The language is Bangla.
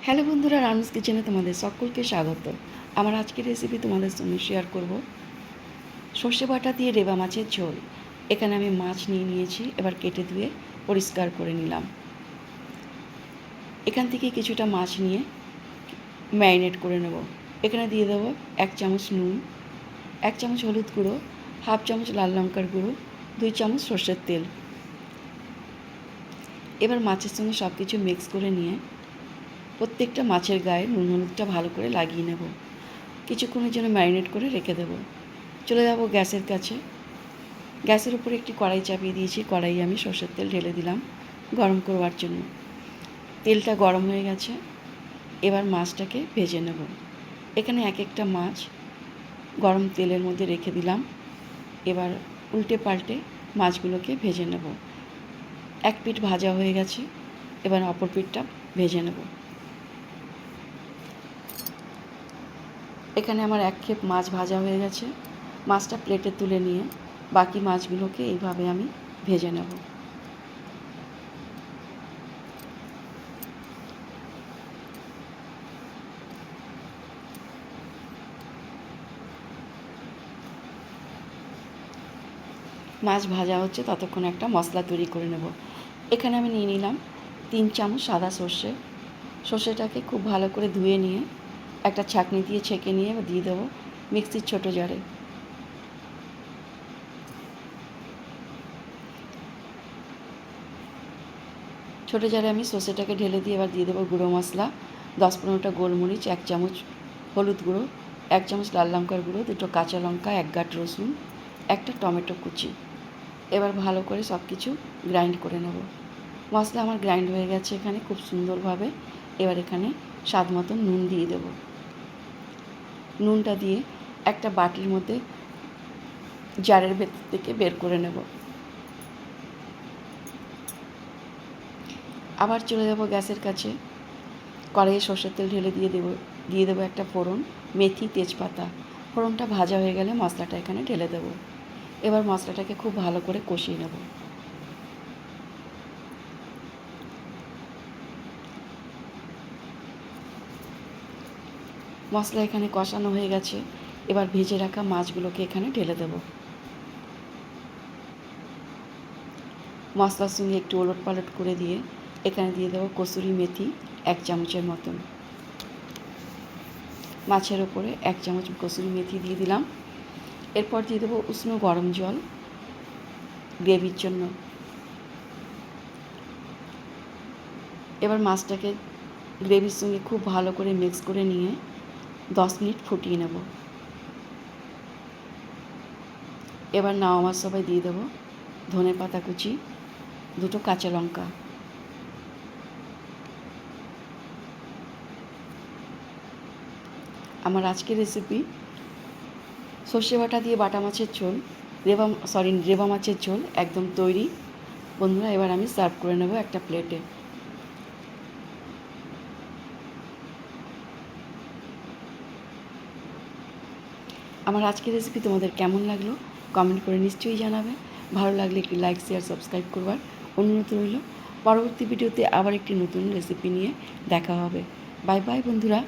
হ্যালো বন্ধুরা, রানুস কিচেনে তোমাদের সকলকে স্বাগত। আমার আজকের রেসিপি তোমাদের সঙ্গে শেয়ার করব সর্ষে বাটা দিয়ে রেবা মাছের ঝোল। এখানে আমি মাছ নিয়েছি, এবার কেটে ধুয়ে পরিষ্কার করে নিলাম। এখান থেকে কিছুটা মাছ নিয়ে ম্যারিনেট করে নেব। এখানে দিয়ে দেবো 1 চামচ নুন, 1 চামচ হলুদ গুঁড়ো, হাফ চামচ লাল লঙ্কার গুঁড়ো, 2 চামচ সর্ষের তেল। এবার মাছের সঙ্গে সব কিছু মিক্স করে নিয়ে প্রত্যেকটা মাছের গায়ে নুন হলুদটা ভালো করে লাগিয়ে নেব। কিছুক্ষণের জন্য ম্যারিনেট করে রেখে দেব। চলে যাব গ্যাসের কাছে। গ্যাসের উপরে একটি কড়াই চাপিয়ে দিয়েছি। কড়াইয়ে আমি সর্ষের তেল ঢেলে দিলাম গরম করবার জন্য। তেলটা গরম হয়ে গেছে, এবার মাছটাকে ভেজে নেব। এখানে এক একটা মাছ গরম তেলের মধ্যে রেখে দিলাম। এবার উল্টে পাল্টে মাছগুলোকে ভেজে নেব। এক পিঠ ভাজা হয়ে গেছে, এবার অপর পিঠটা ভেজে নেব। এখানে আমার এক খেপ মাছ ভাজা হয়ে গেছে। মাছটা প্লেটে তুলে নিয়ে বাকি মাছগুলোকে এইভাবে আমি ভেজে নেব। মাছ ভাজা হচ্ছে ততক্ষণ একটা মশলা তৈরি করে নেব। এখানে আমি নিয়ে নিলাম 3 চামচ সাদা সর্ষে। সর্ষেটাকে খুব ভালো করে ধুয়ে নিয়ে একটা ছাঁকনি দিয়ে ছেঁকে নিয়ে দিয়ে দেবো মিক্সির ছোটো জারে। ছোটো জারে আমি সর্ষেটাকে ঢেলে দিয়ে এবার দিয়ে দেবো গুঁড়ো মশলা 10-15টা গোলমরিচ, 1 চামচ হলুদ গুঁড়ো, 1 চামচ লাল লঙ্কার গুঁড়ো, 2টো কাঁচা লঙ্কা, 1 গাঁট রসুন, একটা টমেটো কুচি। এবার ভালো করে সব কিছু গ্রাইন্ড করে নেব। মশলা আমার গ্রাইন্ড হয়ে গেছে এখানে খুব সুন্দরভাবে। এবার এখানে স্বাদ মতো নুন দিয়ে দেব। নুনটা দিয়ে একটা বাটির মধ্যে জারের ভেতর থেকে বের করে নেব। আবার চলে যাব গ্যাসের কাছে। কড়াইয়ে সর্ষের তেল ঢেলে দিয়ে দেবো একটা ফোড়ন, মেথি, তেজপাতা। ফোড়নটা ভাজা হয়ে গেলে মশলাটা এখানে ঢেলে দেবো। এবার মশলাটাকে খুব ভালো করে কষিয়ে নেব। মশলা এখানে কষানো হয়ে গেছে, এবার ভেজে রাখা মাছগুলোকে এখানে ঢেলে দেব। মশলার সঙ্গে একটু ওলট পালট করে দিয়ে এখানে দিয়ে দেবো কসুরি মেথি 1 চামচের মতন। মাছের ওপরে 1 চামচ কসুরি মেথি দিয়ে দিলাম। এরপর দিয়ে দেবো উষ্ণ গরম জল গ্রেভির জন্য। এবার মাছটাকে গ্রেভির সঙ্গে খুব ভালো করে মিক্স করে নিয়ে 10 মিনিট ফুটিয়ে নেব। এবার নামাবার সময় দিয়ে দেবো ধনেপাতা কুচি, 2টো কাঁচা লঙ্কা। আমার আজকের রেসিপি সর্ষে বাটা দিয়ে বাটা মাছের ঝোল, রেবা মাছের ঝোল একদম তৈরি। বন্ধুরা, এবার আমি সার্ভ করে নেব একটা প্লেটে। আমার আজকের রেসিপি তোমাদের কেমন লাগলো কমেন্ট করে নিশ্চয়ই জানাবে। ভালো লাগলে একটি লাইক, শেয়ার, সাবস্ক্রাইব করবার অনুরোধ রইল। পরবর্তী ভিডিওতে আবার একটি নতুন রেসিপি নিয়ে দেখা হবে। বাই বাই বন্ধুরা।